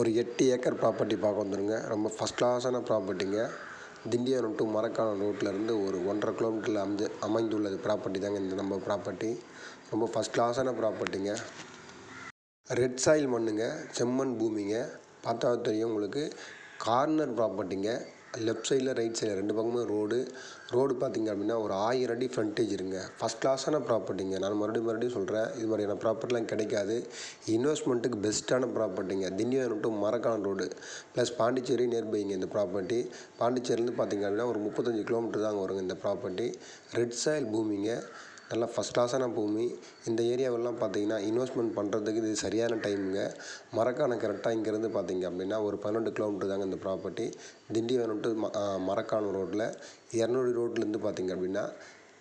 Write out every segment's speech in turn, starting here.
ஒரு 8 acre property பார்க்க வந்துருங்க. ரொம்ப ஃபஸ்ட் கிளாஸான ப்ராப்பர்ட்டிங்க. திண்டிவனம் டு மரக்காணம் ரோட்லேருந்து ஒரு 1½ கிலோமீட்டரில் அமைந்துள்ளது ப்ராப்பர்ட்டி தாங்க இந்த நம்ம ப்ராப்பர்ட்டி. ரொம்ப ஃபஸ்ட் கிளாஸான ப்ராப்பர்ட்டிங்க. ரெட் சாயில் மண்ணுங்க, செம்மண் பூமிங்க. பார்த்தா தெரியும் உங்களுக்கு. கார்னர் ப்ராப்பர்ட்டிங்க. லெஃப்ட் சைடில் ரைட் சைடில் 2 பக்கமும் ரோடு பார்த்திங்க அப்படின்னா ஒரு 1000 அடி ஃப்ரண்டேஜ் இருங்க. ஃபஸ்ட் கிளாஸான ப்ராப்பர்ட்டிங்க. நான் மறுபடியும் சொல்கிறேன், இது மாதிரியான ப்ராப்பர்ட்டிலாம் கிடைக்காது. இன்வெஸ்ட்மெண்ட்டுக்கு பெஸ்ட்டான ப்ராப்பர்ட்டிங்க. Tindivanam to Marakkanam road plus Pondicherry நியர்பைங்க இந்த ப்ராப்பர்ட்டி. பாண்டிச்சேரிலேருந்து பார்த்திங்க அப்படின்னா ஒரு 35 கிலோமீட்டர் தாங்க வருங்க இந்த ப்ராப்பர்ட்டி. Red soil பூமிங்க. நல்லா ஃபஸ்ட் கிளாஸான பூமி. இந்த ஏரியாவெல்லாம் பார்த்தீங்கன்னா இன்வெஸ்ட்மெண்ட் பண்ணுறதுக்கு இது சரியான டைமுங்க. மரக்காணம் கரெக்டாக இங்கேருந்து பார்த்தீங்க அப்படின்னா ஒரு 12 கிலோமீட்டர் தாங்க இந்த ப்ராப்பர்ட்டி. திண்டிவனம் டு மரக்காணம் ரோட்டில் 200 ரோட்லேருந்து பார்த்தீங்க அப்படின்னா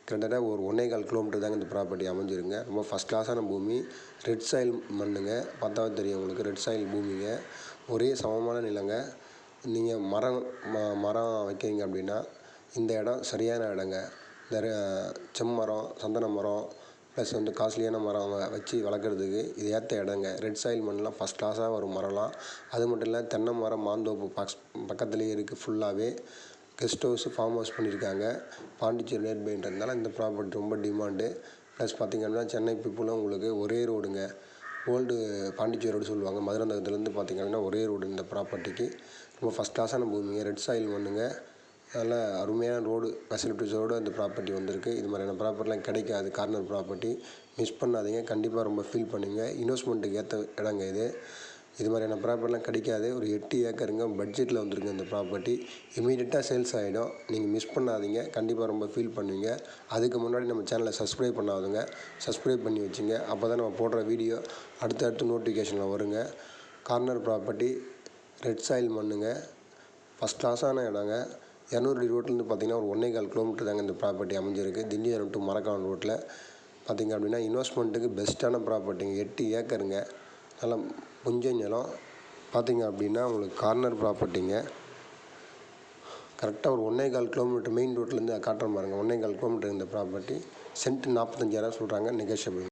கிட்டத்தட்ட ஒரு 1¼ கிலோமீட்டர் தாங்க இந்த ப்ராப்பர்ட்டி அமைஞ்சிருங்க. ரொம்ப ஃபஸ்ட் கிளாஸான பூமி. ரெட் சாயில் மண்ணுங்க. பார்த்தாவே தெரியும் உங்களுக்கு. ரெட் சாயில் பூமிங்க. ஒரே சமமான நிலங்க. நீங்கள் மரம் வைக்கிறீங்க அப்படின்னா இந்த இடம் சரியான இடங்க. இந்த செம்மரம், சந்தன மரம் ப்ளஸ் காஸ்ட்லியான மரம் வச்சு வளர்க்குறதுக்கு இது ஏற்ற இடங்க. ரெட் சாயில் மண்லாம் ஃபஸ்ட் கிளாஸாக வரும் மரம்லாம். அது மட்டும் இல்லை, தென்னை மரம், மாந்தோப்பு பக்கத்துலேயே இருக்குது. ஃபுல்லாகவே கெஸ்ட் ஹவுஸு, ஃபார்ம் ஹவுஸ் பண்ணியிருக்காங்க. பாண்டிச்சேரி நியர்பைன்றதுனால இந்த ப்ராப்பர்ட்டி ரொம்ப டிமாண்டு. ப்ளஸ் பார்த்திங்கன்னா சென்னை பீப்புளும் உங்களுக்கு ஒரே ரோடுங்க. ஓல்டு பாண்டிச்சேரி ரோடு சொல்லுவாங்க. மதுராந்தகத்துலேருந்து பார்த்திங்க அப்படின்னா ஒரே ரோடு இந்த ப்ராப்பர்ட்டிக்கு. ரொம்ப ஃபஸ்ட் கிளாஸான பூமிங்க. ரெட் சாயில் மண்ணுங்க. நல்ல அருமையான ரோடு ஃபெசிலிட்டிஸோடு அந்த ப்ராப்பர்ட்டி வந்திருக்கு. இது மாதிரியான ப்ராப்பர்ட்டிலாம் கிடைக்காது. கார்னர் ப்ராப்பர்ட்டி மிஸ் பண்ணாதீங்க. கண்டிப்பாக ரொம்ப ஃபீல் பண்ணுங்கள். இன்வெஸ்ட்மெண்ட்டுக்கு ஏற்ற இடங்க இது. இது மாதிரியான ப்ராப்பர்ட்டிலாம் கிடைக்காது. ஒரு 8 ஏக்கருங்க. பட்ஜெட்டில் வந்துருக்கு இந்த ப்ராப்பர்ட்டி. இமீடியட்டாக சேல்ஸ் ஆகிடும். நீங்கள் மிஸ் பண்ணாதீங்க. கண்டிப்பாக ரொம்ப ஃபீல் பண்ணுவீங்க. அதுக்கு முன்னாடி நம்ம சேனலை சப்ஸ்கிரைப் பண்ணாதுங்க. சப்ஸ்கிரைப் பண்ணி வச்சுங்க. அப்போ தான் நம்ம போடுற வீடியோ அடுத்தடுத்து நோட்டிஃபிகேஷனில் வருங்க. கார்னர் ப்ராப்பர்ட்டி, ரெட் சாயில் மண்ணுங்க. ஃபஸ்ட் கிளாஸான இடங்க. 200 அடி ரோட்லேருந்து பார்த்திங்கன்னா ஒரு 1¼ கிலோமீட்டர் தாங்க இந்த ப்ராப்பர்ட்டி அமைஞ்சிருக்கு. திண்டிவனம் டு மரக்காணம் ரோட்டில் பார்த்திங்க அப்படின்னா இன்வெஸ்ட்மெண்ட்டுக்கு பெஸ்ட்டான ப்ராப்பர்ட்டிங்க. 8 ஏக்கருங்க. நல்லா புஞ்சை நிலம். பார்த்திங்க அப்படின்னா உங்களுக்கு கார்னர் ப்ராப்பர்ட்டிங்க. கரெக்டாக ஒரு 1¼ கிலோமீட்டர் மெயின் ரோட்லேருந்து காட்டுற பாருங்க. 1¼ கிலோமீட்டர் இந்த ப்ராப்பர்ட்டி. சென்ட் 45,000 சொல்கிறாங்க. நெகோஷியபிள்.